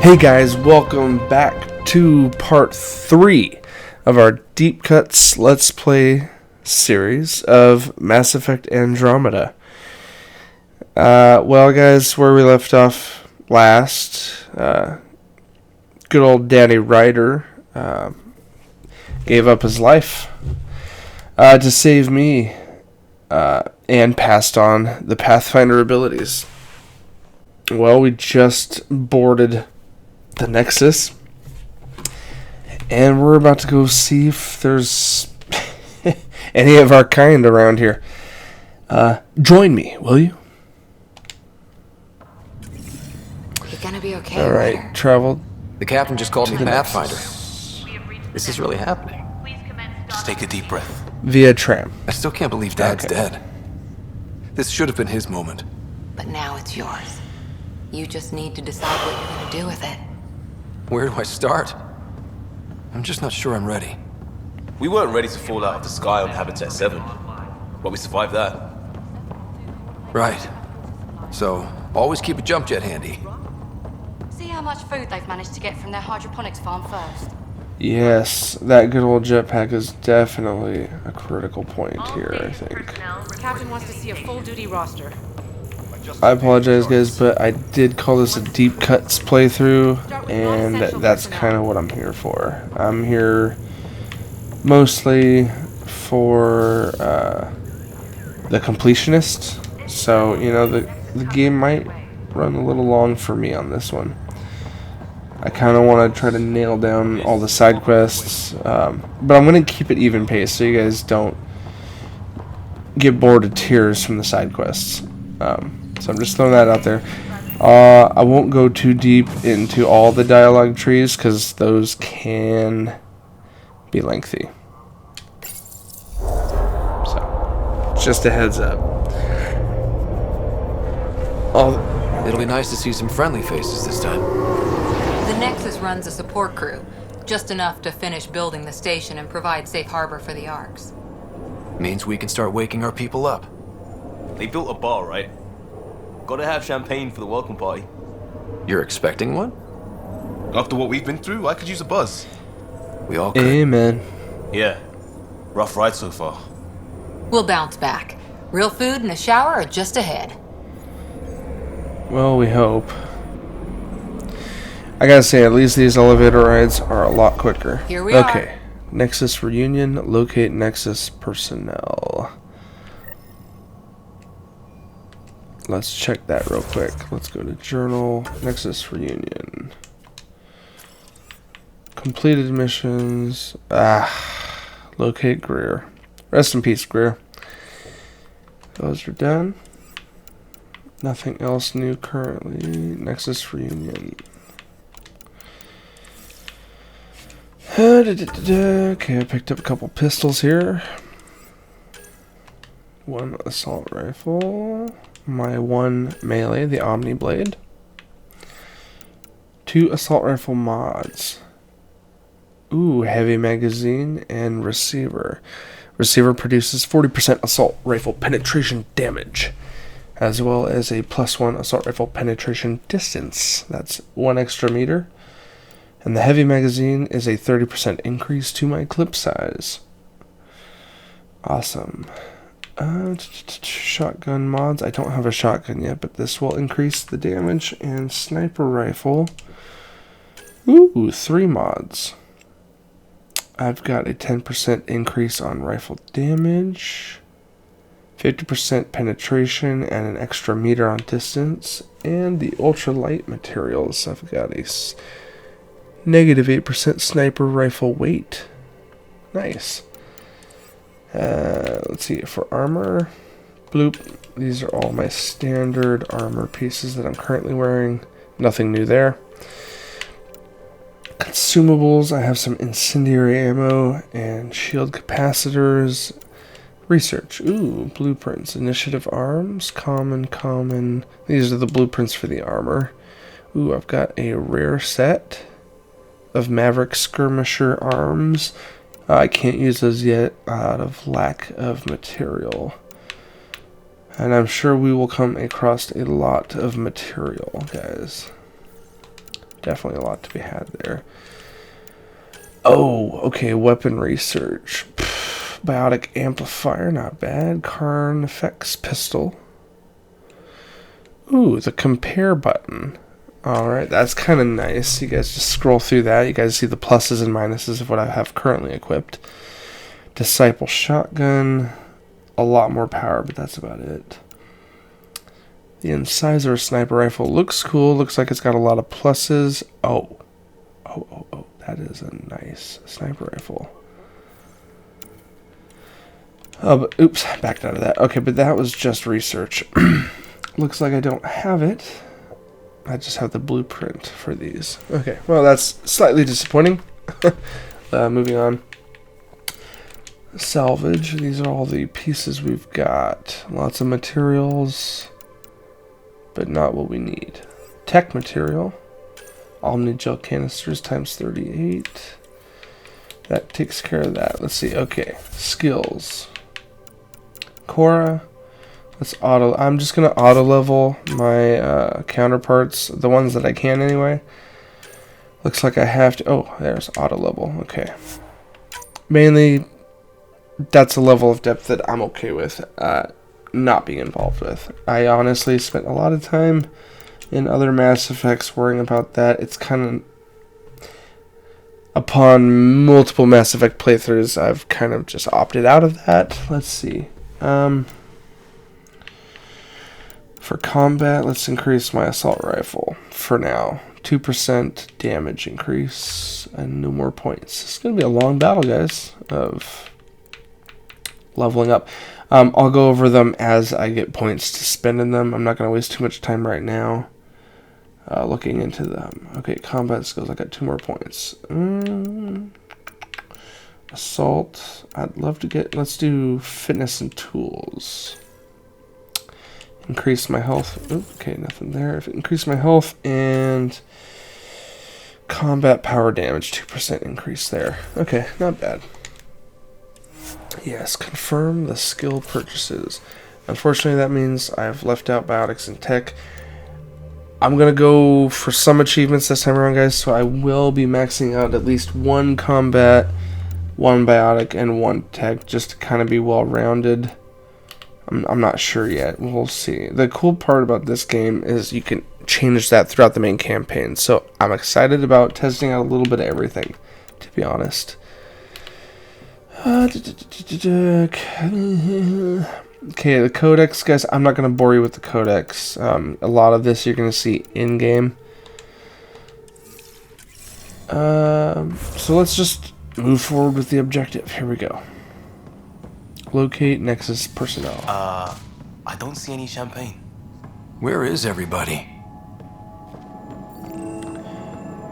Hey guys, welcome back to part 3 of our Deep Cuts Let's Play series of Mass Effect Andromeda. Well guys, where we left off last, good old Danny Ryder gave up his life to save me and passed on the Pathfinder abilities. Well, we just boarded the Nexus, and we're about to go see if there's any of our kind around here. Join me, will you? You're gonna be okay. All right, Ryder. travel. The captain just called me the Pathfinder. This is really happening. Just take a deep breath. Via tram. I still can't believe Dad's Okay. dead. This should have been his moment. But now it's yours. You just need to decide what you're gonna do with it. Where do I start? I'm just not sure I'm ready. We weren't ready to fall out of the sky on Habitat 7, but we survived that. Right. So, always keep a jump jet handy. See how much food they've managed to get from their hydroponics farm first. Yes, that good old jetpack is definitely a critical point here, I think. Captain wants to see a full-duty roster. I apologize, guys, but I did call this a Deep Cuts playthrough, and that's kind of what I'm here for. I'm here mostly for the Completionist, so, you know, the game might run a little long for me on this one. I kind of want to try to nail down all the side quests, but I'm going to keep it even paced so you guys don't get bored of tears from the side quests. So I'm just throwing that out there. I won't go too deep into all the dialogue trees because those can be lengthy. So, just a heads up. It'll be nice to see some friendly faces this time. The Nexus runs a support crew, just enough to finish building the station and provide safe harbor for the Arks. Means we can start waking our people up. They built a bar, right? Gotta have champagne for the welcome party. You're expecting one? After what we've been through, I could use a buzz. We all could. Amen. Yeah. Rough ride so far. We'll bounce back. Real food and a shower are just ahead. Well, we hope. I gotta say, at least these elevator rides are a lot quicker. Here we are. Okay. Nexus reunion. Locate Nexus personnel. Let's check that real quick. Let's go to journal. Nexus reunion. Completed missions. Locate Greer. Rest in peace, Greer. Those are done. Nothing else new currently. Nexus reunion. Okay, I picked up a couple pistols here. One assault rifle. My one melee, the Omni Blade. 2 assault rifle mods. Ooh, heavy magazine and receiver. Receiver produces 40% assault rifle penetration damage, as well as a +1 assault rifle penetration distance. That's 1 extra meter. And the heavy magazine is a 30% increase to my clip size. Awesome. Shotgun mods. I don't have a shotgun yet, but this will increase the damage. And sniper rifle. Ooh, 3 mods. I've got a 10% increase on rifle damage, 50% penetration, and an extra meter on distance. And the ultralight materials. I've got a -8% sniper rifle weight. Nice. Let's see, for armor, bloop, these are all my standard armor pieces that I'm currently wearing. Nothing new there. Consumables, I have some incendiary ammo and shield capacitors. Research, ooh, blueprints, initiative arms, common. These are the blueprints for the armor. Ooh, I've got a rare set of Maverick Skirmisher arms. I can't use those yet out of lack of material. And I'm sure we will come across a lot of material, guys. Definitely a lot to be had there. Oh, okay, weapon research. Biotic amplifier, not bad. Karn effects pistol. Ooh, the compare button. Alright, that's kind of nice. You guys just scroll through that. You guys see the pluses and minuses of what I have currently equipped. Disciple shotgun. A lot more power, but that's about it. The incisor sniper rifle looks cool. Looks like it's got a lot of pluses. Oh. That is a nice sniper rifle. Oh, but oops, backed out of that. Okay, but that was just research. Looks like I don't have it. I just have the blueprint for these. Okay, well, that's slightly disappointing. Moving on. Salvage. These are all the pieces we've got. Lots of materials, but not what we need. Tech material. Omni gel canisters times 38. That takes care of that. Let's see. Okay, skills. Cora. Let's auto. I'm just gonna auto level my counterparts, the ones that I can anyway. Looks like I have to. Oh, there's auto level. Okay. Mainly, that's a level of depth that I'm okay with not being involved with. I honestly spent a lot of time in other Mass Effects worrying about that. It's kind of, upon multiple Mass Effect playthroughs, I've kind of just opted out of that. Let's see. For combat, let's increase my assault rifle for now. 2% damage increase and no more points. It's going to be a long battle, guys, of leveling up. I'll go over them as I get points to spend in them. I'm not going to waste too much time right now looking into them. Okay, combat skills. I got 2 more points. Assault. I'd love to get. Let's do fitness and tools. Increase my health. Ooh, okay, nothing there. Increase my health and combat power damage. 2% increase there. Okay, not bad. Yes, confirm the skill purchases. Unfortunately, that means I've left out biotics and tech. I'm going to go for some achievements this time around, guys, so I will be maxing out at least 1 combat, 1 biotic, and 1 tech, just to kind of be well-rounded. I'm not sure yet. We'll see. The cool part about this game is you can change that throughout the main campaign, so I'm excited about testing out a little bit of everything, to be honest. Okay, the codex, guys, I'm not going to bore you with the codex. A lot of this you're going to see in-game. So let's just move forward with the objective. Here we go. Locate Nexus personnel. I don't see any champagne. Where is everybody?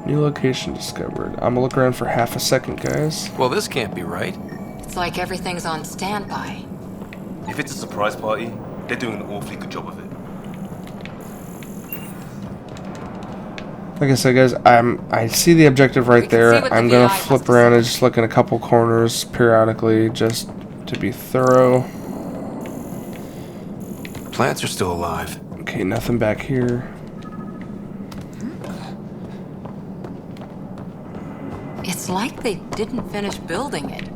New location discovered. I'm gonna look around for half a second, guys. Well, this can't be right. It's like everything's on standby. If it's a surprise party, they're doing an awfully good job of it. Like I said, guys, I see the objective right there. I'm gonna flip around and just look in a couple corners periodically, just to be thorough. Plants are still alive. Okay, nothing back here. It's like they didn't finish building it.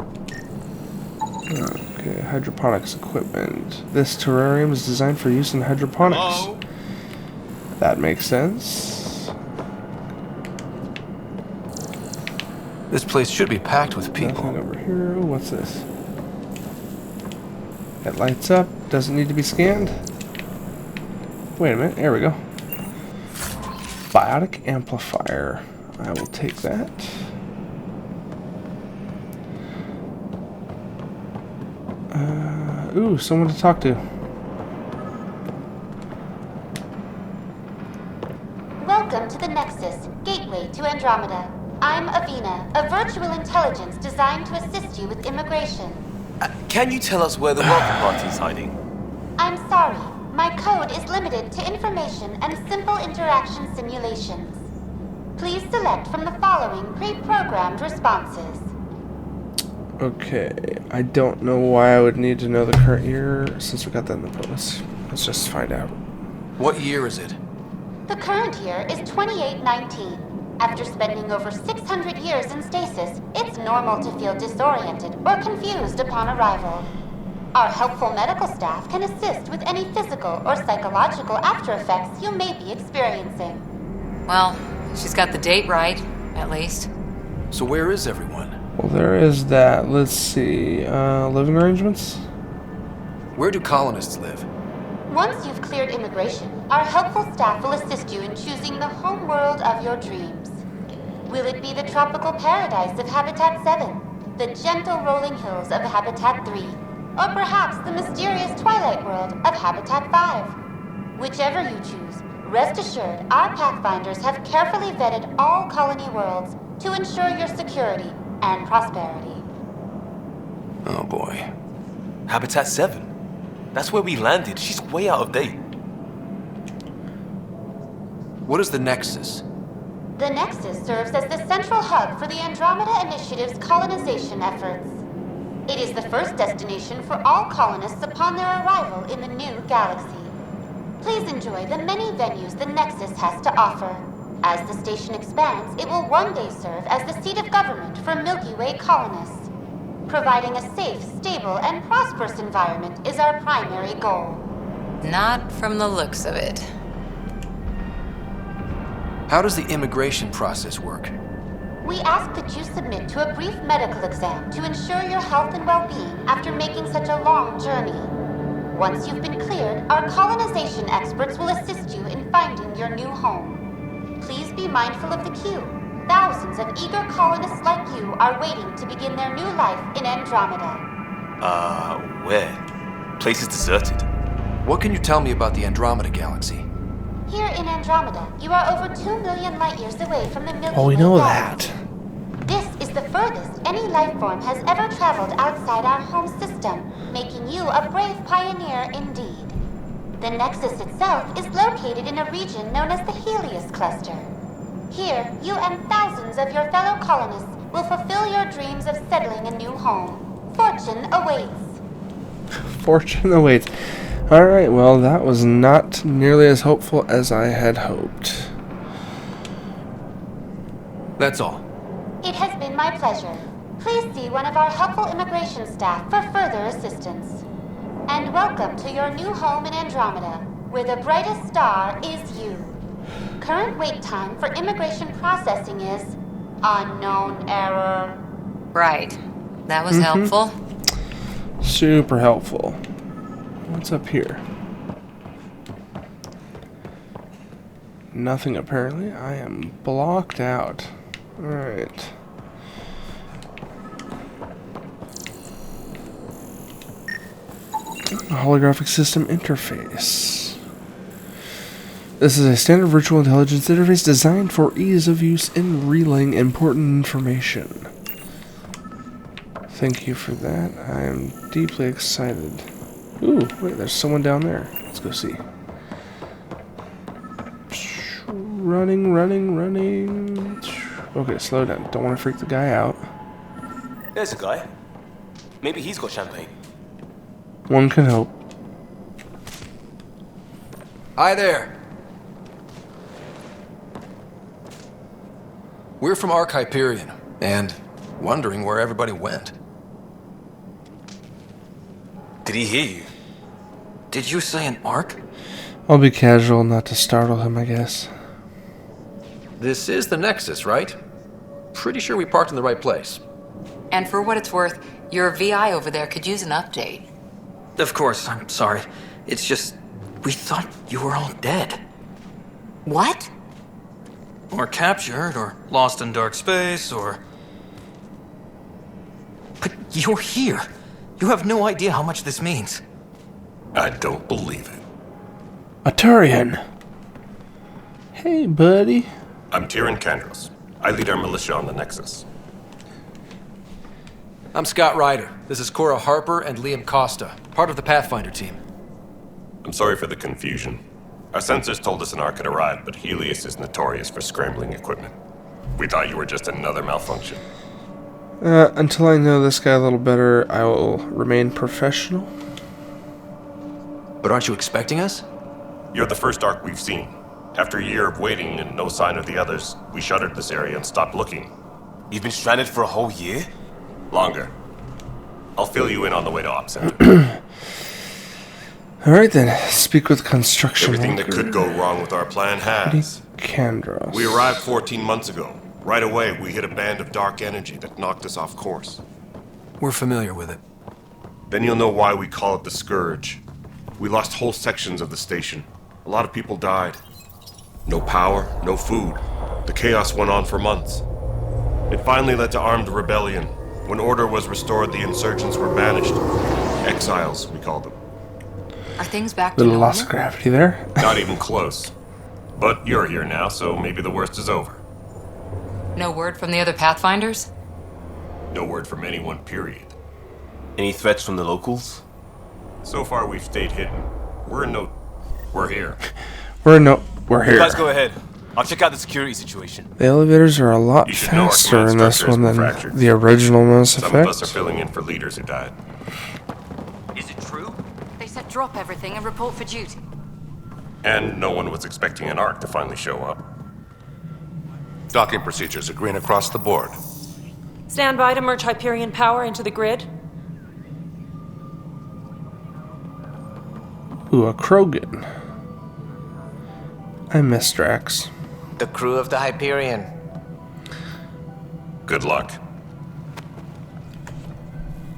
Okay, hydroponics equipment. This terrarium is designed for use in hydroponics. Hello? That makes sense. This place should be packed with people. Nothing over here. Ooh, what's this? It lights up. Doesn't need to be scanned. Wait a minute. There we go. Biotic amplifier. I will take that. Ooh, someone to talk to. Welcome to the Nexus, gateway to Andromeda. I'm Avina, a virtual intelligence designed to assist you with immigration. Can you tell us where the welcome party is hiding? I'm sorry, my code is limited to information and simple interaction simulations. Please select from the following pre-programmed responses. Okay, I don't know why I would need to know the current year since we got that in the post. Let's just find out. What year is it? The current year is 2819. After spending over 600 years in stasis, it's normal to feel disoriented or confused upon arrival. Our helpful medical staff can assist with any physical or psychological after effects you may be experiencing. Well, she's got the date right, at least. So where is everyone? Well, there is that. Let's see. Living arrangements? Where do colonists live? Once you've cleared immigration, our helpful staff will assist you in choosing the home world of your dreams. Will it be the tropical paradise of Habitat 7, the gentle rolling hills of Habitat 3, or perhaps the mysterious twilight world of Habitat 5? Whichever you choose, rest assured our Pathfinders have carefully vetted all colony worlds to ensure your security and prosperity. Oh boy. Habitat 7. That's where we landed. She's way out of date. What is the Nexus? The Nexus serves as the central hub for the Andromeda Initiative's colonization efforts. It is the first destination for all colonists upon their arrival in the new galaxy. Please enjoy the many venues the Nexus has to offer. As the station expands, it will one day serve as the seat of government for Milky Way colonists. Providing a safe, stable, and prosperous environment is our primary goal. Not from the looks of it. How does the immigration process work? We ask that you submit to a brief medical exam to ensure your health and well-being after making such a long journey. Once you've been cleared, our colonization experts will assist you in finding your new home. Please be mindful of the queue. Thousands of eager colonists like you are waiting to begin their new life in Andromeda. Where? Place is deserted. What can you tell me about the Andromeda galaxy? Here in Andromeda, you are over 2 million light years away from the Milky Way. Oh, we know galaxy. that. This is the furthest any life form has ever traveled outside our home system, making you a brave pioneer indeed. The Nexus itself is located in a region known as the Helios Cluster. Here, you and thousands of your fellow colonists will fulfill your dreams of settling a new home. Fortune awaits. Fortune awaits. Alright, well, that was not nearly as hopeful as I had hoped. That's all. It has been my pleasure. Please see one of our helpful immigration staff for further assistance. And welcome to your new home in Andromeda, where the brightest star is you. Current wait time for immigration processing is unknown error. Right. That was helpful. Super helpful. What's up here? Nothing apparently. I am blocked out. Alright. Holographic system interface. This is a standard virtual intelligence interface designed for ease of use in relaying important information. Thank you for that. I am deeply excited. Ooh, wait, there's someone down there. Let's go see. Running, running, running. Okay, slow down. Don't want to freak the guy out. There's a guy. Maybe he's got champagne. One can hope. Hi there. We're from Arc Hyperion, and wondering where everybody went. Did he hear you? Did you say an Arc? I'll be casual, not to startle him, I guess. This is the Nexus, right? Pretty sure we parked in the right place. And for what it's worth, your VI over there could use an update. Of course, I'm sorry. It's just, we thought you were all dead. What? Or captured, or lost in dark space, or... But you're here. You have no idea how much this means. I don't believe it. A Turian. Hey, buddy. I'm Tyrion Kandros. I lead our militia on the Nexus. I'm Scott Ryder. This is Cora Harper and Liam Costa, part of the Pathfinder team. I'm sorry for the confusion. Our sensors told us an Ark had arrived, but Helios is notorious for scrambling equipment. We thought you were just another malfunction. Until I know this guy a little better, I will remain professional. But aren't you expecting us? You're the first Ark we've seen. After a year of waiting and no sign of the others, we shuttered this area and stopped looking. You've been stranded for a whole year? Longer. I'll fill you in on the way to Op Center. Alright then, speak with construction Everything that worker. could go wrong with our plan has. Candros. We arrived 14 months ago. Right away, we hit a band of dark energy that knocked us off course. We're familiar with it. Then you'll know why we call it the Scourge. We lost whole sections of the station. A lot of people died. No power, no food. The chaos went on for months. It finally led to armed rebellion. When order was restored, the insurgents were banished. Exiles, we called them. Are things back to Little normal? loss of gravity there. Not even close. But you're here now, so maybe the worst is over. No word from the other Pathfinders? No word from anyone, period. Any threats from the locals? So far, we've stayed hidden. We're here. We're here. You guys go ahead. I'll check out the security situation. The elevators are a lot You should know our faster command in this structure has one been than fractured. the original Mass Some of us are Effect. filling in for leaders who died. Is it true? They said drop everything and report for duty. And no one was expecting an Ark to finally show up. Docking procedures are green across the board. Stand by to merge Hyperion power into the grid. Ooh, a Krogan. I miss Drax. The crew of the Hyperion. Good luck.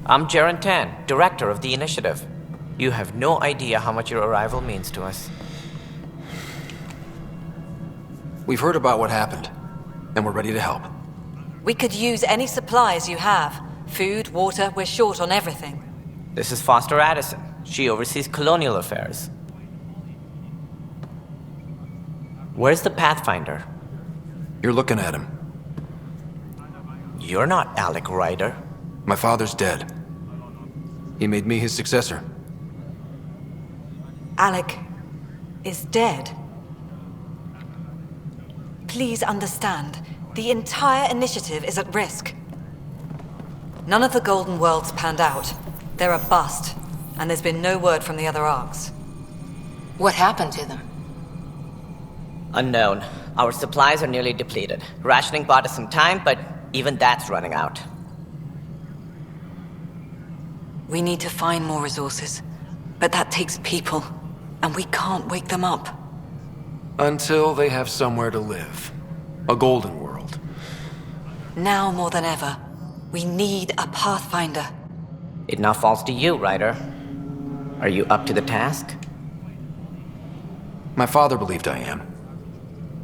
I'm Jaren Tan, director of the initiative. You have no idea how much your arrival means to us. We've heard about what happened, and we're ready to help. We could use any supplies you have. Food, water, we're short on everything. This is Foster Addison. She oversees colonial affairs. Where's the Pathfinder? You're looking at him. You're not Alec Ryder. My father's dead. He made me his successor. Alec is dead. Please understand, the entire initiative is at risk. None of the Golden Worlds panned out. They're a bust, and there's been no word from the other arcs. What happened to them? Unknown. Our supplies are nearly depleted. Rationing bought us some time, but even that's running out. We need to find more resources, but that takes people, and we can't wake them up. Until they have somewhere to live. A golden world. Now more than ever, we need a Pathfinder. It now falls to you, Ryder. Are you up to the task? My father believed I am.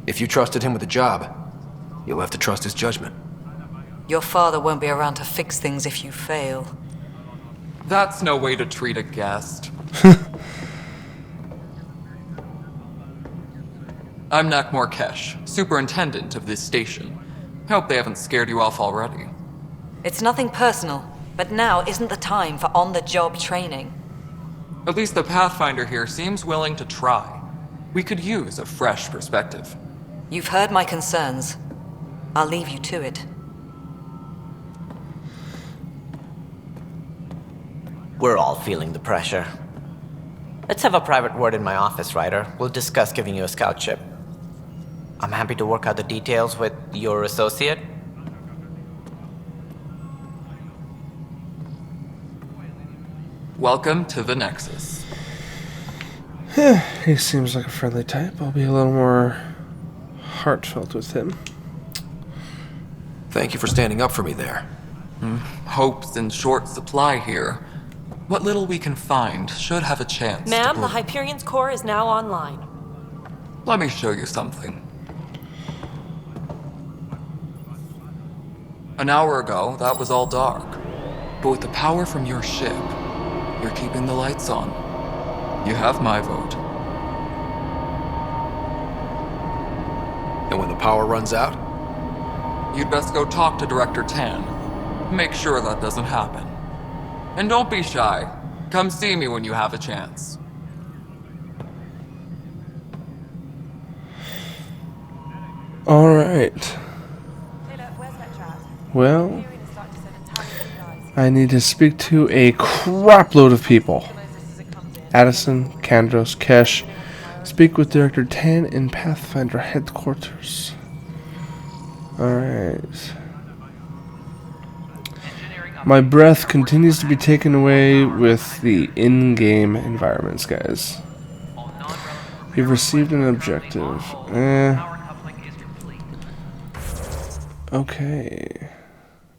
If you trusted him with a job, you'll have to trust his judgment. Your father won't be around to fix things if you fail. That's no way to treat a guest. I'm Nakmor Kesh, superintendent of this station. Hope they haven't scared you off already. It's nothing personal, but now isn't the time for on-the-job training. At least the Pathfinder here seems willing to try. We could use a fresh perspective. You've heard my concerns. I'll leave you to it. We're all feeling the pressure. Let's have a private word in my office, Ryder. We'll discuss giving you a scout ship. I'm happy to work out the details with your associate. Welcome to the Nexus. He seems like a friendly type. I'll be a little more heartfelt with him. Thank you for standing up for me there. Hope's in short supply here. What little we can find should have a chance Ma'am, to the Hyperion's core is now online. Let me show you something. An hour ago, that was all dark. But with the power from your ship, you're keeping the lights on. You have my vote. And when the power runs out? You'd best go talk to Director Tan. Make sure that doesn't happen. And don't be shy. Come see me when you have a chance. Alright. Well, I need to speak to a crap load of people. Addison, Kandros, Kesh, Speak with Director Tan in Pathfinder headquarters. Alright. My breath continues to be taken away with the in-game environments, guys. You've received an objective. Okay.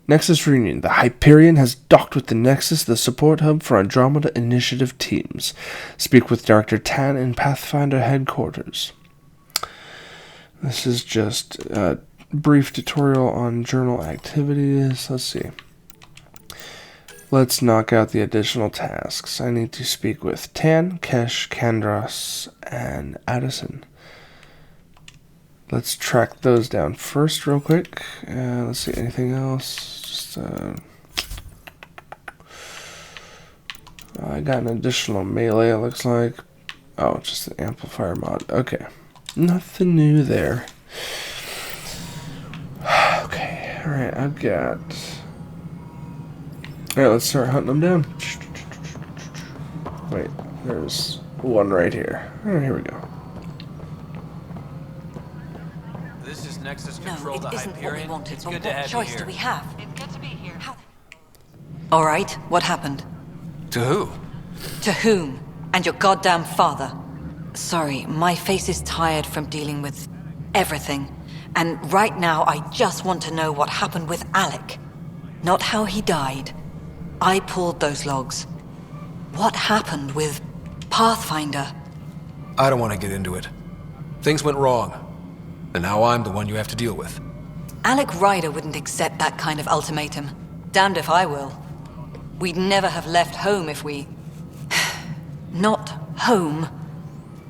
Nexus Reunion. The Hyperion has docked with the Nexus, the support hub for Andromeda Initiative teams. Speak with Director Tan in Pathfinder headquarters. This is just a brief tutorial on journal activities. Let's see. Let's knock out the additional tasks. I need to speak with Tan, Kesh, Kandros, and Addison. Let's track those down first real quick. Let's see, anything else? Just, I got an additional melee, it looks like. Oh, just an amplifier mod. Okay. Nothing new there. Okay, alright, I've got... Alright, let's start hunting them down. Wait, there's one right here. Alright, here we go. This is Nexus No, Control, the it isn't what we Hyperion. wanted, It's but good to what have choice you do here. we have? It's good to be here. All right, what happened? To who? To whom? And your goddamn father. Sorry, my face is tired from dealing with everything. And right now, I just want to know what happened with Alec. Not how he died. I pulled those logs. What happened with Pathfinder? I don't want to get into it. Things went wrong. And now I'm the one you have to deal with. Alec Ryder wouldn't accept that kind of ultimatum. Damned if I will. We'd never have left home if we... Not home.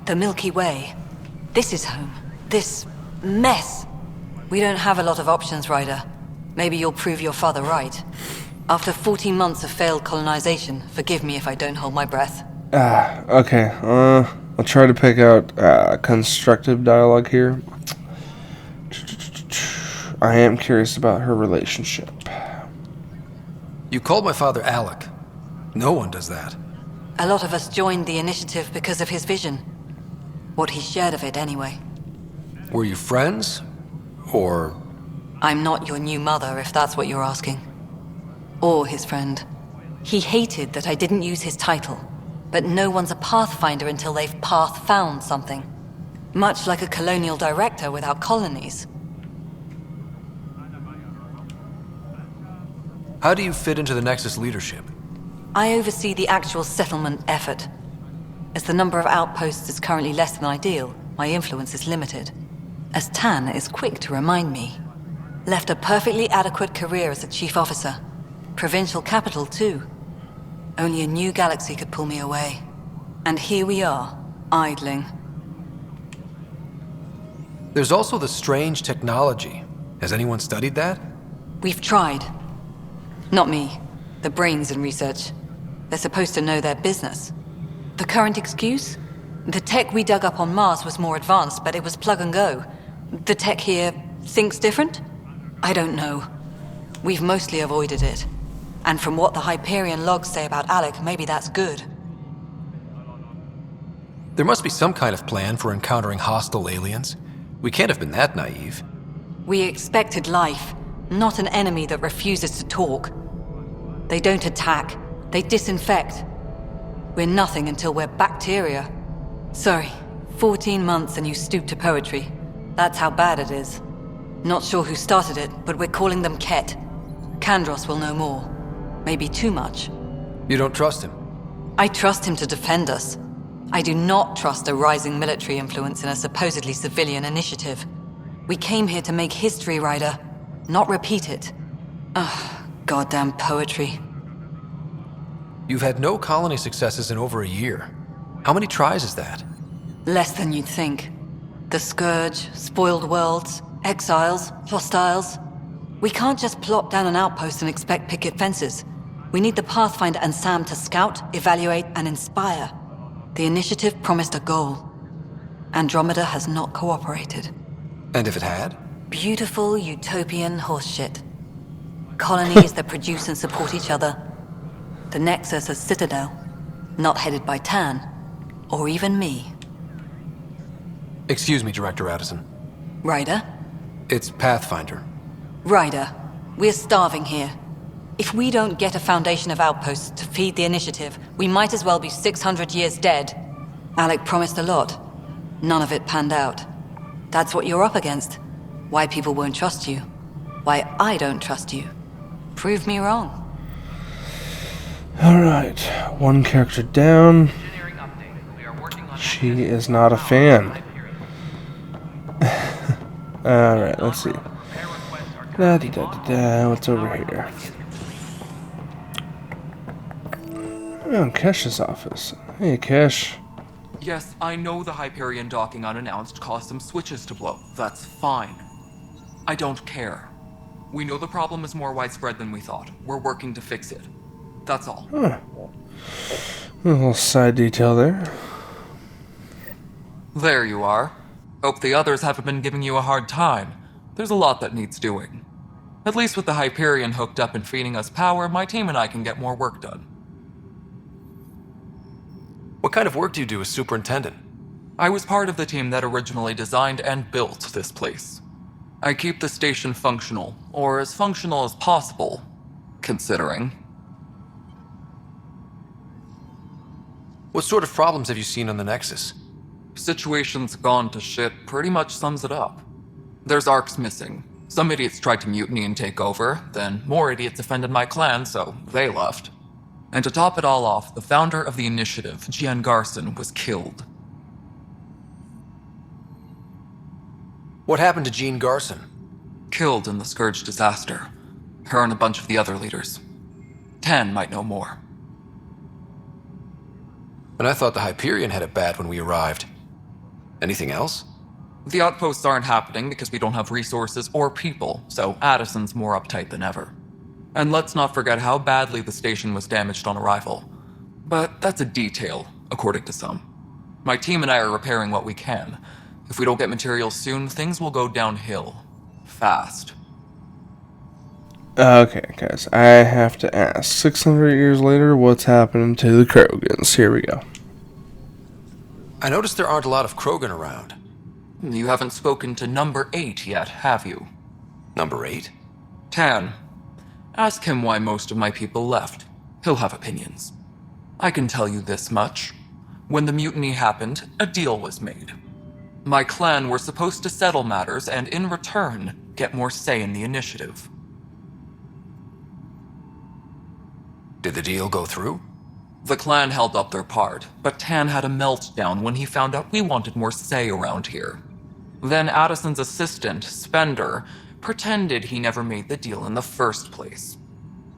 The Milky Way. This is home. This mess. We don't have a lot of options, Ryder. Maybe you'll prove your father right. After 14 months of failed colonization, forgive me if I don't hold my breath. Okay. I'll try to pick out constructive dialogue here. I am curious about her relationship. You called my father Alec. No one does that. A lot of us joined the initiative because of his vision. What he shared of it, anyway. Were you friends? Or... I'm not your new mother, if that's what you're asking. Or his friend. He hated that I didn't use his title. But no one's a Pathfinder until they've path-found something. Much like a colonial director without colonies. How do you fit into the Nexus leadership? I oversee the actual settlement effort. As the number of outposts is currently less than ideal, my influence is limited. As Tan is quick to remind me. Left a perfectly adequate career as a chief officer. Provincial capital, too. Only a new galaxy could pull me away. And here we are, idling. There's also the strange technology. Has anyone studied that? We've tried. Not me. The brains in research. They're supposed to know their business. The current excuse? The tech we dug up on Mars was more advanced, but it was plug and go. The tech here thinks different? I don't know. We've mostly avoided it. And from what the Hyperion logs say about Alec, maybe that's good. There must be some kind of plan for encountering hostile aliens. We can't have been that naive. We expected life, not an enemy that refuses to talk. They don't attack, they disinfect. We're nothing until we're bacteria. Sorry, 14 months and you stoop to poetry. That's how bad it is. Not sure who started it, but we're calling them Ket. Kandros will know more. Maybe too much. You don't trust him? I trust him to defend us. I do not trust a rising military influence in a supposedly civilian initiative. We came here to make history, Ryder, not repeat it. Ugh, goddamn poetry. You've had no colony successes in over a year. How many tries is that? Less than you'd think. The Scourge, spoiled worlds, exiles, hostiles. We can't just plop down an outpost and expect picket fences. We need the Pathfinder and Sam to scout, evaluate, and inspire. The initiative promised a goal. Andromeda has not cooperated. And if it had? Beautiful utopian horseshit. Colonies that produce and support each other. The Nexus a citadel, not headed by Tan, or even me. Excuse me, Director Addison. Ryder? It's Pathfinder. Ryder, we're starving here. If we don't get a foundation of outposts to feed the initiative, we might as well be 600 years dead. Alec promised a lot. None of it panned out. That's what you're up against. Why people won't trust you. Why I don't trust you. Prove me wrong. Alright, one character down. She is not a fan. Alright, let's see. What's over here? Oh, Kesh's office. Hey, Kesh. Yes, I know the Hyperion docking unannounced caused some switches to blow. That's fine. I don't care. We know the problem is more widespread than we thought. We're working to fix it. That's all. Huh. A little side detail there. There you are. Hope the others haven't been giving you a hard time. There's a lot that needs doing. At least with the Hyperion hooked up and feeding us power, my team and I can get more work done. What kind of work do you do as superintendent? I was part of the team that originally designed and built this place. I keep the station functional, or as functional as possible, considering. What sort of problems have you seen on the Nexus? Situation's gone to shit pretty much sums it up. There's arcs missing. Some idiots tried to mutiny and take over, then more idiots offended my clan, so they left. And to top it all off, the founder of the initiative, Gian Garson, was killed. What happened to Jean Garson? Killed in the Scourge disaster. Her and a bunch of the other leaders. Tan might know more. And I thought the Hyperion had it bad when we arrived. Anything else? The outposts aren't happening because we don't have resources or people, so Addison's more uptight than ever. And let's not forget how badly the station was damaged on arrival. But that's a detail, according to some. My team and I are repairing what we can. If we don't get materials soon, things will go downhill. Fast. Okay, guys, I have to ask. 600 years later, what's happening to the Krogans? Here we go. I noticed there aren't a lot of Krogan around. You haven't spoken to number 8 yet, have you? Number 8? Tan. Ask him why most of my people left. He'll have opinions. I can tell you this much. When the mutiny happened, a deal was made. My clan were supposed to settle matters and, in return, get more say in the initiative. Did the deal go through? The clan held up their part, but Tan had a meltdown when he found out we wanted more say around here. Then Addison's assistant, Spender, pretended he never made the deal in the first place.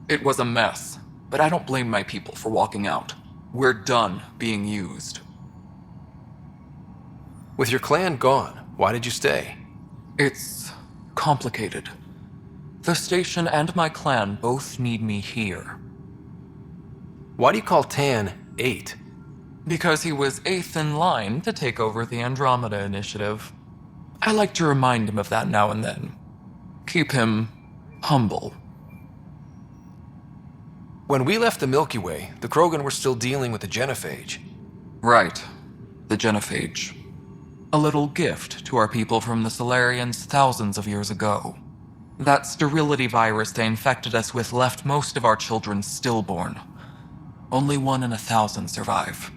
It was a mess, but I don't blame my people for walking out. We're done being used. With your clan gone, why did you stay? It's complicated. The station and my clan both need me here. Why do you call Tan 8? Because he was 8th in line to take over the Andromeda initiative. I like to remind him of that now and then. Keep him humble. When we left the Milky Way, the Krogan were still dealing with the genophage. Right. The genophage. A little gift to our people from the Solarians thousands of years ago. That sterility virus they infected us with left most of our children stillborn. Only 1 in 1,000 survive.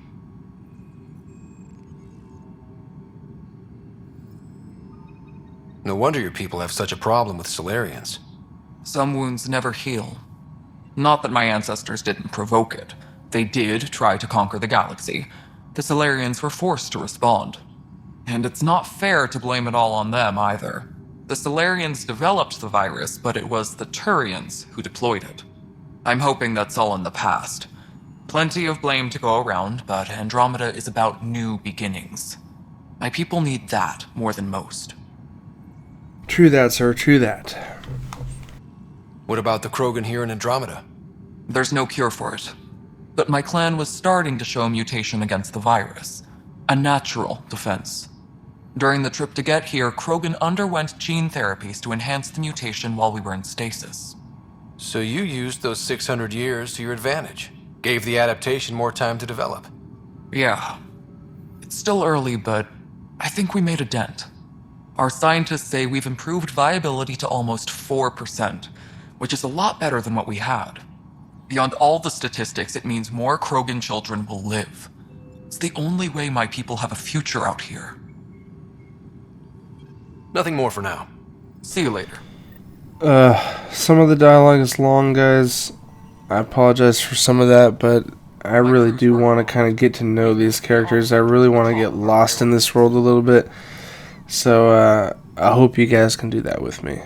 No wonder your people have such a problem with Solarians. Some wounds never heal. Not that my ancestors didn't provoke it. They did try to conquer the galaxy. The Solarians were forced to respond. And it's not fair to blame it all on them either. The Solarians developed the virus, but it was the Turians who deployed it. I'm hoping that's all in the past. Plenty of blame to go around, but Andromeda is about new beginnings. My people need that more than most. True that, sir, true that. What about the Krogan here in Andromeda? There's no cure for it. But my clan was starting to show mutation against the virus. A natural defense. During the trip to get here, Krogan underwent gene therapies to enhance the mutation while we were in stasis. So you used those 600 years to your advantage. Gave the adaptation more time to develop. Yeah. It's still early, but I think we made a dent. Our scientists say we've improved viability to almost 4%, which is a lot better than what we had. Beyond all the statistics, it means more Krogan children will live. It's the only way my people have a future out here. Nothing more for now. See you later. Some of the dialogue is long, guys. I apologize for some of that, but I really do want to kind of get to know these characters. I really want to get lost in this world a little bit. So, I hope you guys can do that with me.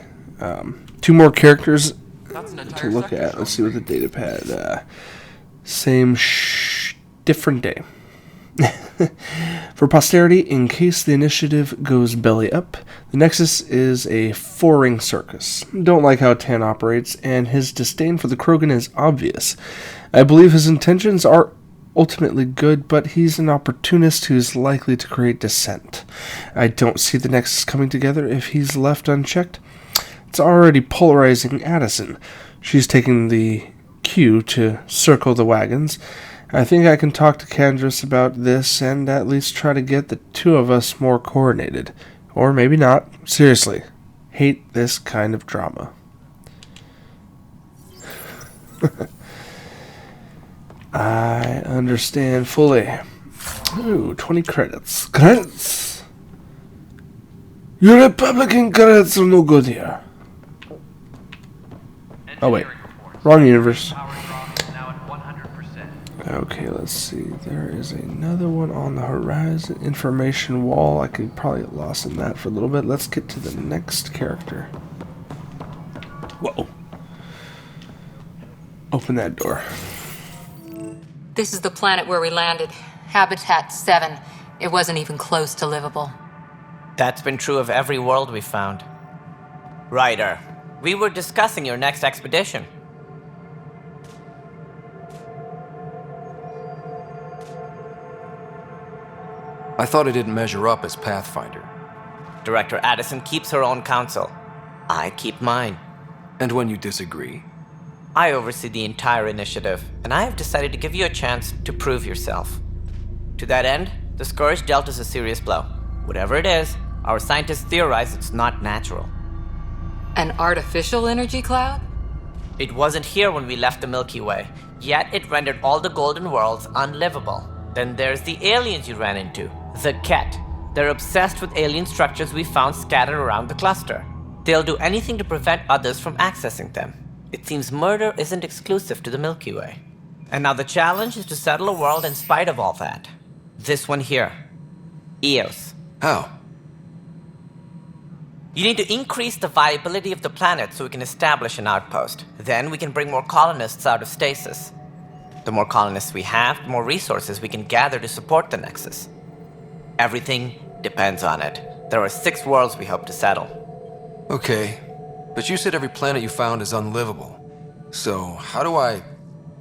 2 more characters to look at. Let's see what the data pad. Different day. For posterity, in case the initiative goes belly up, the Nexus is a 4-ring circus. Don't like how Tan operates, and his disdain for the Krogan is obvious. I believe his intentions are ultimately good, but he's an opportunist who's likely to create dissent. I don't see the Nexus coming together if he's left unchecked. It's already polarizing Addison. She's taking the cue to circle the wagons. I think I can talk to Candace about this and at least try to get the 2 of us more coordinated. Or maybe not. Seriously. Hate this kind of drama. I understand fully. Ooh, 20 credits. Credits! Your Republican credits are no good here. Oh wait. Wrong universe. Okay, let's see. There is another one on the horizon. Information wall. I could probably get lost in that for a little bit. Let's get to the next character. Whoa. Open that door. This is the planet where we landed. Habitat 7. It wasn't even close to livable. That's been true of every world we found. Ryder, we were discussing your next expedition. I thought it didn't measure up as Pathfinder. Director Addison keeps her own counsel. I keep mine. And when you disagree? I oversee the entire initiative, and I have decided to give you a chance to prove yourself. To that end, the Scourge dealt us a serious blow. Whatever it is, our scientists theorize it's not natural. An artificial energy cloud? It wasn't here when we left the Milky Way, yet it rendered all the golden worlds unlivable. Then there's the aliens you ran into, the Ket. They're obsessed with alien structures we found scattered around the cluster. They'll do anything to prevent others from accessing them. It seems murder isn't exclusive to the Milky Way. And now the challenge is to settle a world in spite of all that. This one here. Eos. How? You need to increase the viability of the planet so we can establish an outpost. Then we can bring more colonists out of stasis. The more colonists we have, the more resources we can gather to support the Nexus. Everything depends on it. There are 6 worlds we hope to settle. Okay, but you said every planet you found is unlivable. So, how do I...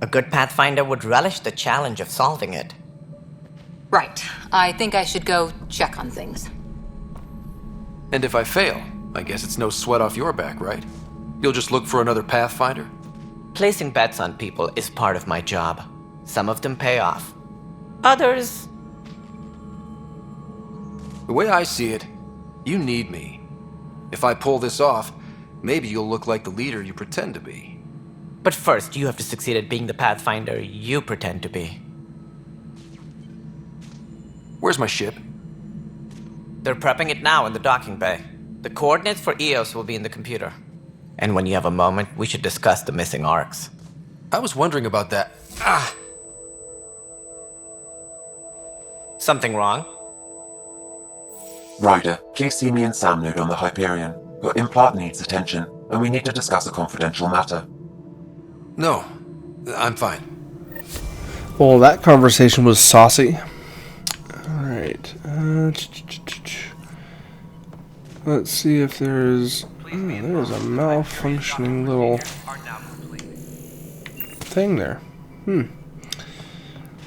A good Pathfinder would relish the challenge of solving it. Right. I think I should go check on things. And if I fail, I guess it's no sweat off your back, right? You'll just look for another Pathfinder? Placing bets on people is part of my job. Some of them pay off. Others... The way I see it, you need me. If I pull this off, maybe you'll look like the leader you pretend to be. But first, you have to succeed at being the Pathfinder you pretend to be. Where's my ship? They're prepping it now in the docking bay. The coordinates for Eos will be in the computer. And when you have a moment, we should discuss the missing arcs. I was wondering about that. Something wrong? Ryder, please see me and Sam node on the Hyperion. Your implant needs attention, and we need to discuss a confidential matter. No, I'm fine. Well, that conversation was saucy. Alright. Let's see if there's... there's a malfunctioning little thing there.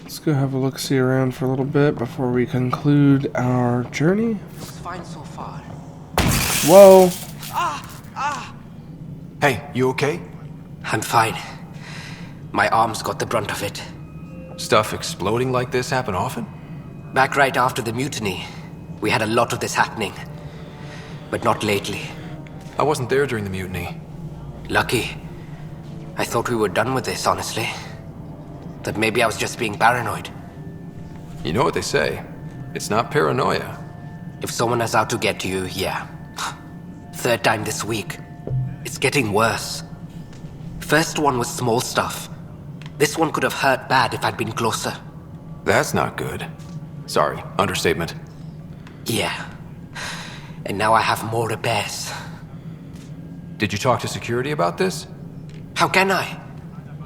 Let's go have a look-see around for a little bit before we conclude our journey. Looks fine so far. Whoa! Hey, you okay? I'm fine. My arms got the brunt of it. Stuff exploding like this happen often? Back right after the mutiny. We had a lot of this happening, but not lately. I wasn't there during the mutiny. Lucky. I thought we were done with this, honestly. That maybe I was just being paranoid. You know what they say. It's not paranoia. If someone is out to get you, yeah. Third time this week. It's getting worse. First one was small stuff. This one could have hurt bad if I'd been closer. That's not good. Sorry, understatement. Yeah. And now I have more repairs. Did you talk to security about this? How can I?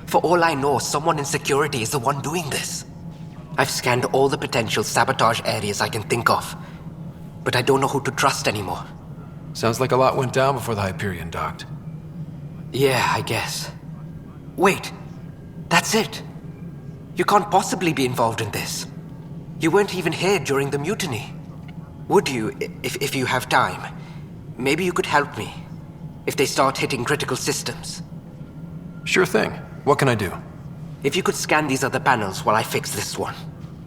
For all I know, someone in security is the one doing this. I've scanned all the potential sabotage areas I can think of, but I don't know who to trust anymore. Sounds like a lot went down before the Hyperion docked. Yeah, I guess. Wait, that's it. You can't possibly be involved in this. You weren't even here during the mutiny. Would you, if you have time? Maybe you could help me, if they start hitting critical systems. Sure thing. What can I do? If you could scan these other panels while I fix this one,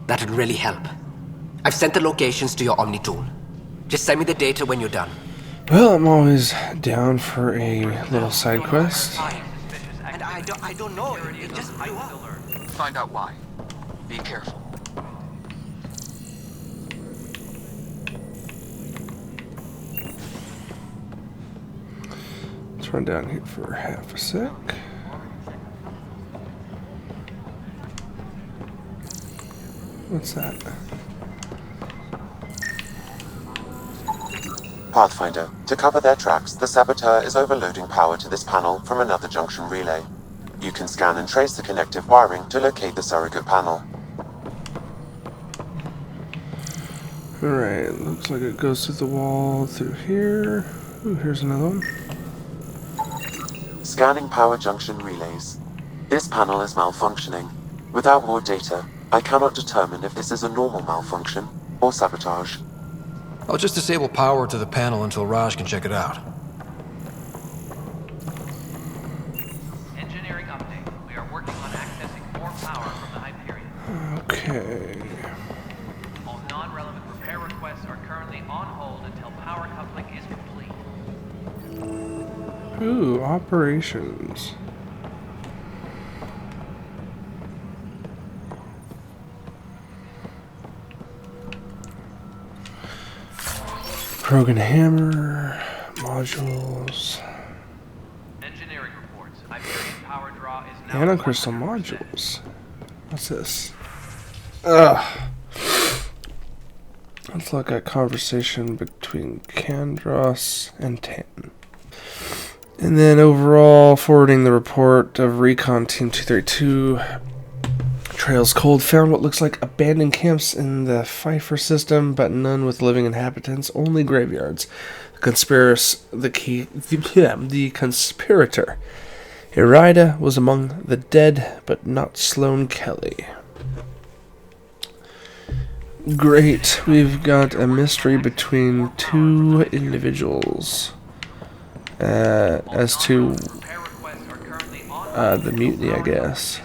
that'd really help. I've sent the locations to your Omni tool. Just send me the data when you're done. Well, I'm always down for a little side quest. And I don't know, it just blew up. Find out why. Be careful. Let's run down here for half a sec. What's that? Pathfinder, to cover their tracks, the saboteur is overloading power to this panel from another junction relay. You can scan and trace the connective wiring to locate the surrogate panel. Alright, looks like it goes through the wall through here. Ooh, here's another one. Scanning power junction relays. This panel is malfunctioning. Without more data, I cannot determine if this is a normal malfunction or sabotage. I'll just disable power to the panel until Raj can check it out. Engineering update. We are working on accessing more power from the Hyperion. Okay. All non-relevant repair requests are currently on hold until power coupling is complete. Ooh, operations. Krogan hammer, modules. Engineering reports. Hyperion power draw is now Nanocrystal modules. What's this? Ugh. Let's look at conversation between Kandros and Tan. And then overall, forwarding the report of Recon Team 232. Trails Cold found what looks like abandoned camps in the Pfeiffer system, but none with living inhabitants, only graveyards. The conspirator. Irida was among the dead, but not Sloane Kelly. Great, we've got a mystery between two individuals as to the mutiny, I guess.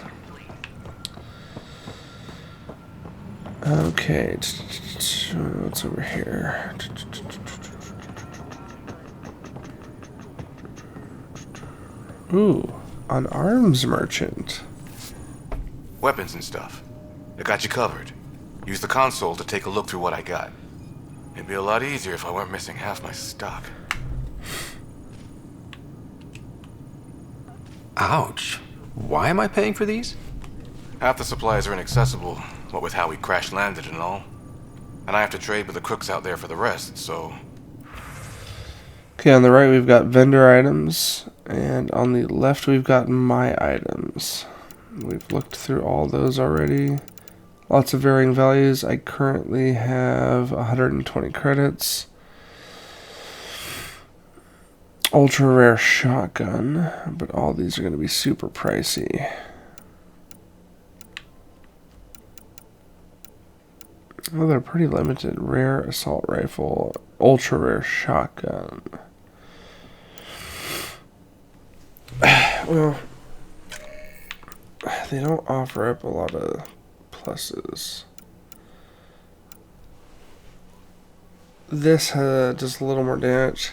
Okay, what's over here? Ooh, an arms merchant. Weapons and stuff. I got you covered. Use the console to take a look through what I got. It'd be a lot easier if I weren't missing half my stock. Ouch. Why am I paying for these? Half the supplies are inaccessible, what with how we crash landed and all. And I have to trade with the crooks out there for the rest, so... Okay, on the right we've got vendor items, and on the left we've got my items. We've looked through all those already. Lots of varying values. I currently have 120 credits. Ultra rare shotgun, but all these are going to be super pricey. Well, they're pretty limited. Rare assault rifle, ultra rare shotgun. Well, they don't offer up a lot of pluses. this does a little more damage.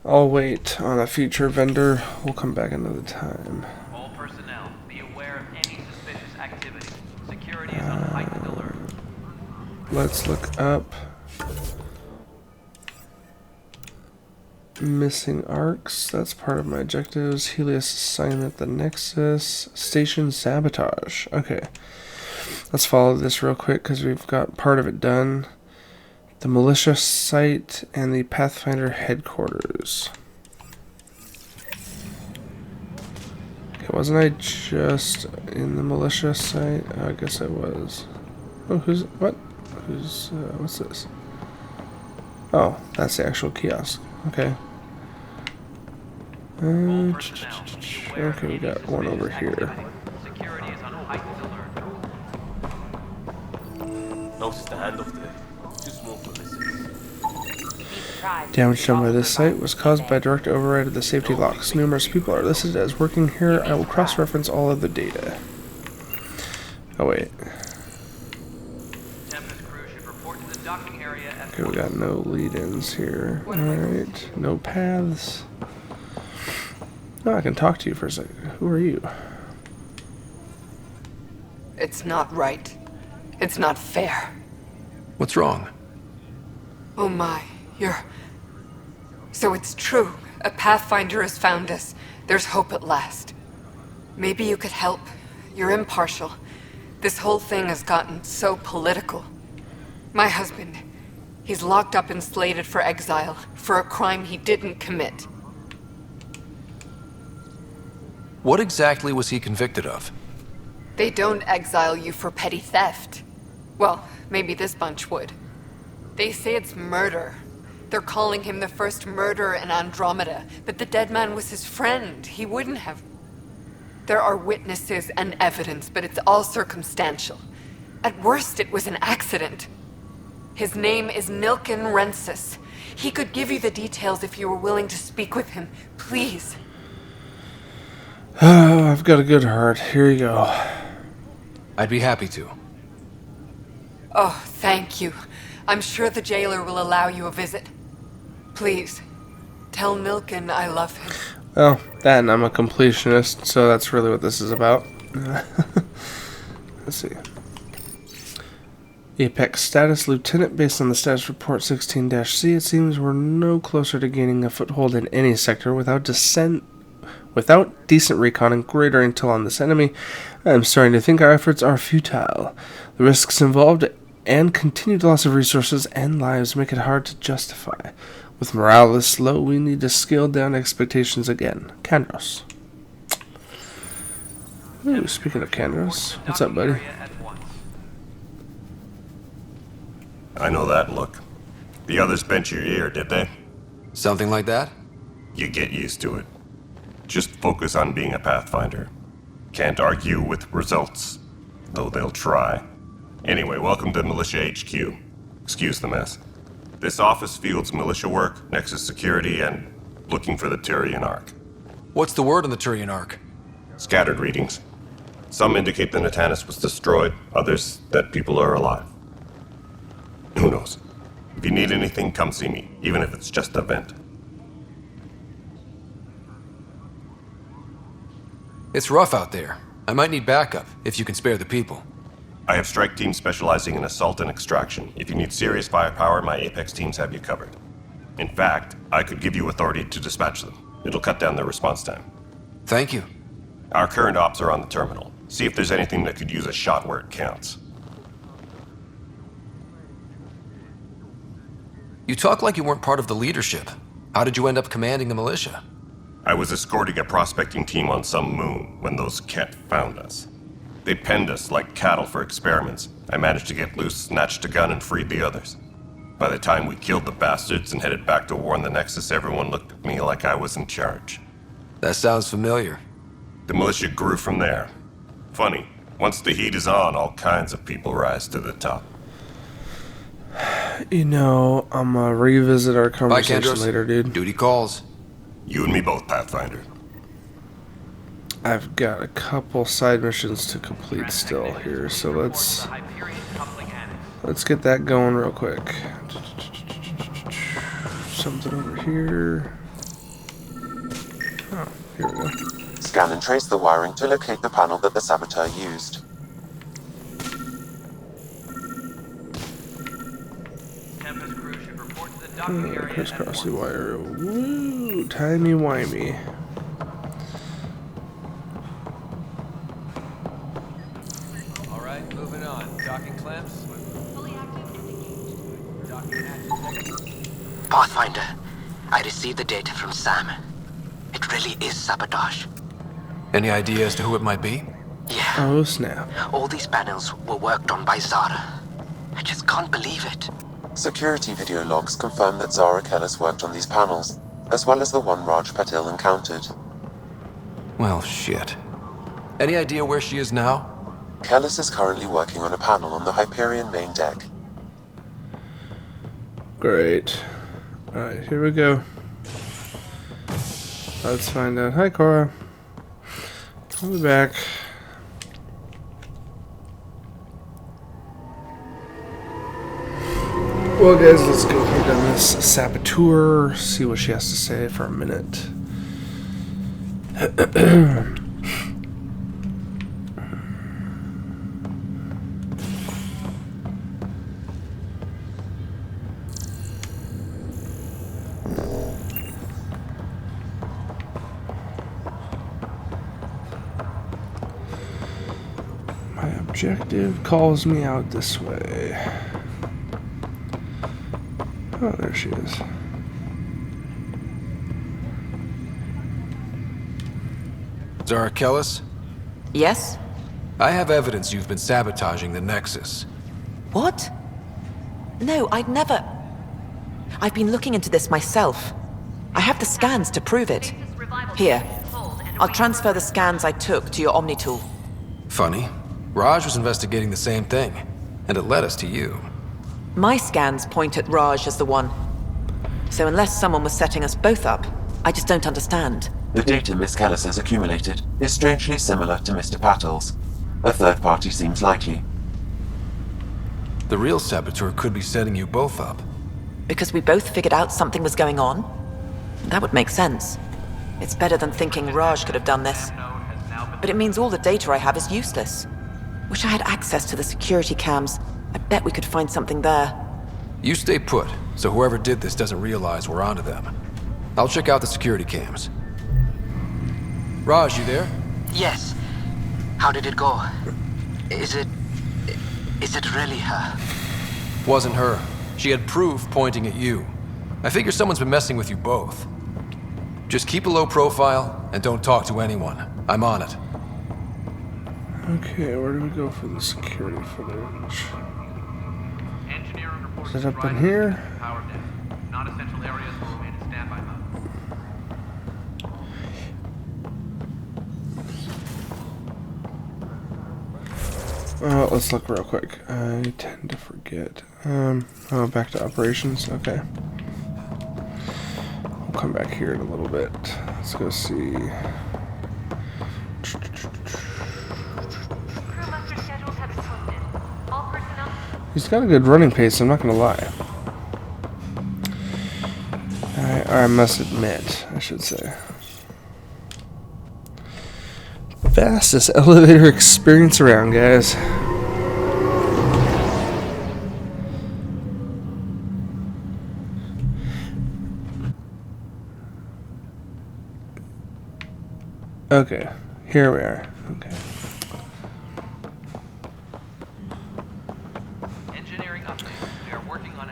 I'll wait on a future vendor. We'll come back another time. All personnel, be aware of any suspicious activity. Security is on heightened alert. Let's look up missing arcs. That's part of my objectives. Helios assignment, the Nexus, station sabotage. Okay, let's follow this real quick because we've got part of it done. The militia site and the Pathfinder headquarters. Okay, wasn't I just in the militia site? I guess I was. Oh, what's this? Oh, that's the actual kiosk. Okay. Okay, we got one over here. Security is on heightened alert. Notice the handoff there. Too small for this. Damage done by this site was caused by direct override of the safety locks. Numerous people are listed as working here. I will cross-reference all of the data. Oh wait. Okay, we got no lead-ins here. Alright, no paths. Oh, I can talk to you for a second. Who are you? It's not right. It's not fair. What's wrong? Oh my, So it's true. A Pathfinder has found us. There's hope at last. Maybe you could help. You're impartial. This whole thing has gotten so political. My husband, he's locked up and slated for exile for a crime he didn't commit. What exactly was he convicted of? They don't exile you for petty theft. Well, maybe this bunch would. They say it's murder. They're calling him the first murderer in Andromeda, but the dead man was his friend. He wouldn't have. There are witnesses and evidence, but it's all circumstantial. At worst, it was an accident. His name is Nilken Rensis. He could give you the details if you were willing to speak with him. Please. Oh, I've got a good heart. Here you go. I'd be happy to. Oh, thank you. I'm sure the jailer will allow you a visit. Please, tell Nilken I love him. Well, that and I'm a completionist, so that's really what this is about. Let's see. Apex status Lieutenant. Based on the status report 16-C, it seems we're no closer to gaining a foothold in any sector without decent recon and greater intel on this enemy. I'm starting to think our efforts are futile. The risks involved and continued loss of resources and lives make it hard to justify. With morale this low, we need to scale down expectations again. Kandros. Ooh, speaking of Kandros, what's up, buddy? I know that look. The others bent your ear, did they? Something like that? You get used to it. Just focus on being a Pathfinder. Can't argue with results, though they'll try. Anyway, welcome to Militia HQ. Excuse the mess. This office fields militia work, Nexus security, and looking for the Tyrian Ark. What's the word on the Tyrian Ark? Scattered readings. Some indicate the Natanus was destroyed, others that people are alive. Who knows? If you need anything, come see me, even if it's just a vent. It's rough out there. I might need backup, if you can spare the people. I have strike teams specializing in assault and extraction. If you need serious firepower, my Apex teams have you covered. In fact, I could give you authority to dispatch them. It'll cut down their response time. Thank you. Our current ops are on the terminal. See if there's anything that could use a shot where it counts. You talk like you weren't part of the leadership. How did you end up commanding the militia? I was escorting a prospecting team on some moon when those Ket found us. They penned us like cattle for experiments. I managed to get loose, snatched a gun, and freed the others. By the time we killed the bastards and headed back to warn the Nexus, everyone looked at me like I was in charge. That sounds familiar. The militia grew from there. Funny, once the heat is on, all kinds of people rise to the top. You know, I'm gonna revisit our Bye, conversation Kandros. later, dude. Duty calls. You and me both, Pathfinder. I've got a couple side missions to complete still here, so let's get that going real quick. something over here. Oh, here we go. Scan and trace the wiring to locate the panel that the saboteur used. Tempest crew should report to the docking area. Crisscross the wire. Woo! Timey-wimey. Alright, moving on. Docking clamps. Docking hatches. Pathfinder, I received the data from Sam. It really is sabotage. Any idea as to who it might be? Yeah. Oh, snap. All these panels were worked on by Zara. I just can't believe it. Security video logs confirm that Zara Kellis worked on these panels, as well as the one Raj Patil encountered. Well, shit. Any idea where she is now? Kellis is currently working on a panel on the Hyperion main deck. Great. Alright, here we go. Let's find out. Hi, Cora. I'll be back. Well, guys, let's go hunt down this saboteur, see what she has to say for a minute. My objective calls me out this way. Oh, there she is. Zara Kellis? Yes? I have evidence you've been sabotaging the Nexus. What? No, I'd never... I've been looking into this myself. I have the scans to prove it. Here. I'll transfer the scans I took to your Omni tool. Funny. Raj was investigating the same thing, and it led us to you. My scans point at Raj as the one. So unless someone was setting us both up, I just don't understand. The data Miss Kellis has accumulated is strangely similar to Mr. Patil's. A third party seems likely. The real saboteur could be setting you both up. Because we both figured out something was going on? That would make sense. It's better than thinking Raj could have done this. But it means all the data I have is useless. Wish I had access to the security cams. I bet we could find something there. You stay put, so whoever did this doesn't realize we're onto them. I'll check out the security cams. Raj, you there? Yes. How did it go? Is it really her? Wasn't her. She had proof pointing at you. I figure someone's been messing with you both. Just keep a low profile and don't talk to anyone. I'm on it. Okay, where do we go for the security footage? Is it up in here? Non-essential areas will remain in standby mode. Let's look real quick. I tend to forget. Oh, back to operations. Okay. We'll come back here in a little bit. Let's go see. He's got a good running pace, I'm not gonna lie. I must admit, I should say. Fastest elevator experience around, guys. Okay, here we are. Okay.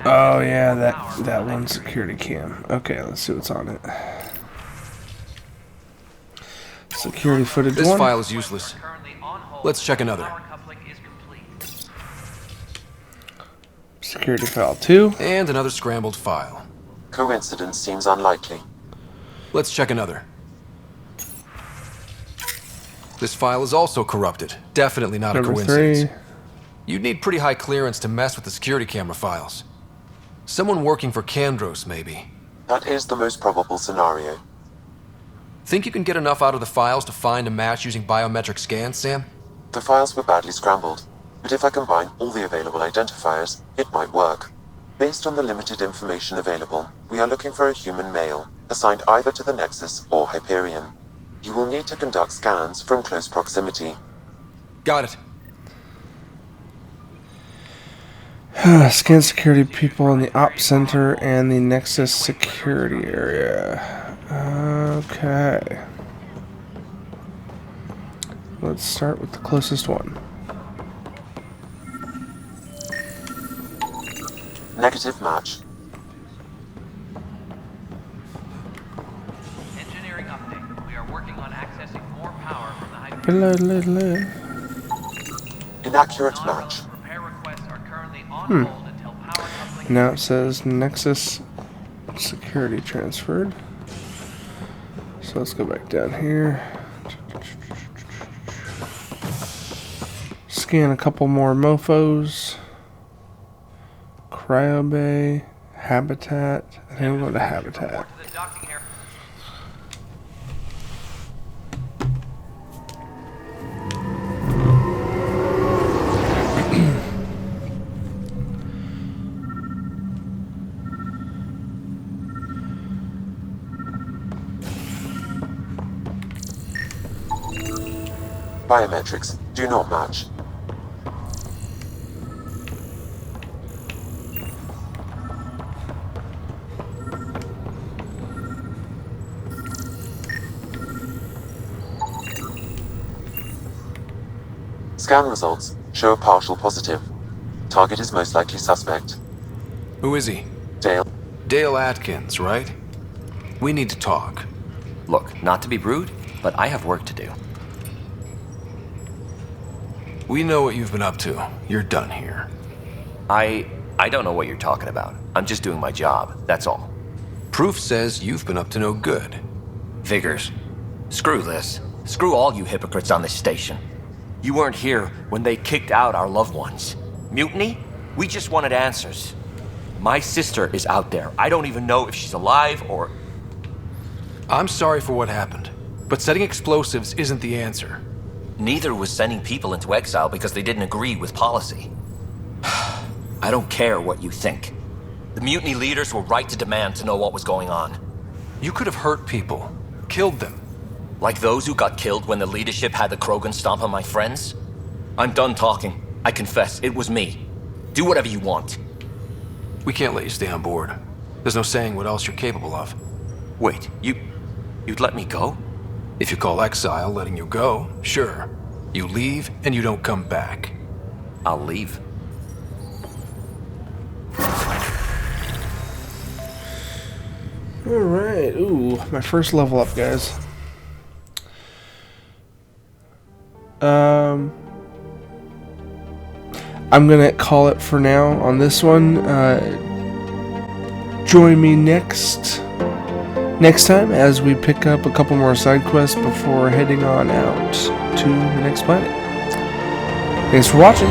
Oh yeah, that one security cam. Okay, let's see what's on it. Security footage This one. file is useless. Let's check another. Security file 2. And another scrambled file. Coincidence seems unlikely. Let's check another. This file is also corrupted. Definitely not Number a coincidence. 3. You'd need pretty high clearance to mess with the security camera files. Someone working for Kandros, maybe. That is the most probable scenario. Think you can get enough out of the files to find a match using biometric scans, Sam? The files were badly scrambled, but if I combine all the available identifiers, it might work. Based on the limited information available, we are looking for a human male, assigned either to the Nexus or Hyperion. You will need to conduct scans from close proximity. Got it. Scan security people in the Op Center and the Nexus security area. Okay. Let's start with the closest one. Negative match. Engineering update. We are working on accessing more power from the Hyperion. Inaccurate match. Repair requests are currently on hold until power coupling. Now it says Nexus security transferred. So let's go back down here. Scan a couple more mofos. Cryo Bay, Habitat. I think we'll go to Habitat. Biometrics do not match. Scan results show a partial positive. Target is most likely suspect. Who is he? Dale. Dale Atkins, right? We need to talk. Look, not to be rude, but I have work to do. We know what you've been up to. You're done here. I don't know what you're talking about. I'm just doing my job, that's all. Proof says you've been up to no good. Figures. Screw this. Screw all you hypocrites on this station. You weren't here when they kicked out our loved ones. Mutiny? We just wanted answers. My sister is out there. I don't even know if she's alive or... I'm sorry for what happened, but setting explosives isn't the answer. Neither was sending people into exile because they didn't agree with policy. I don't care what you think. The mutiny leaders were right to demand to know what was going on. You could have hurt people, killed them. Like those who got killed when the leadership had the Krogan stomp on my friends? I'm done talking. I confess, it was me. Do whatever you want. We can't let you stay on board. There's no saying what else you're capable of. Wait, you'd let me go? If you call exile letting you go, sure. You leave and you don't come back. I'll leave. Alright, ooh, my first level up, guys. I'm gonna call it for now on this one. Join me next time as we pick up a couple more side quests before heading on out to the next planet. Thanks for watching.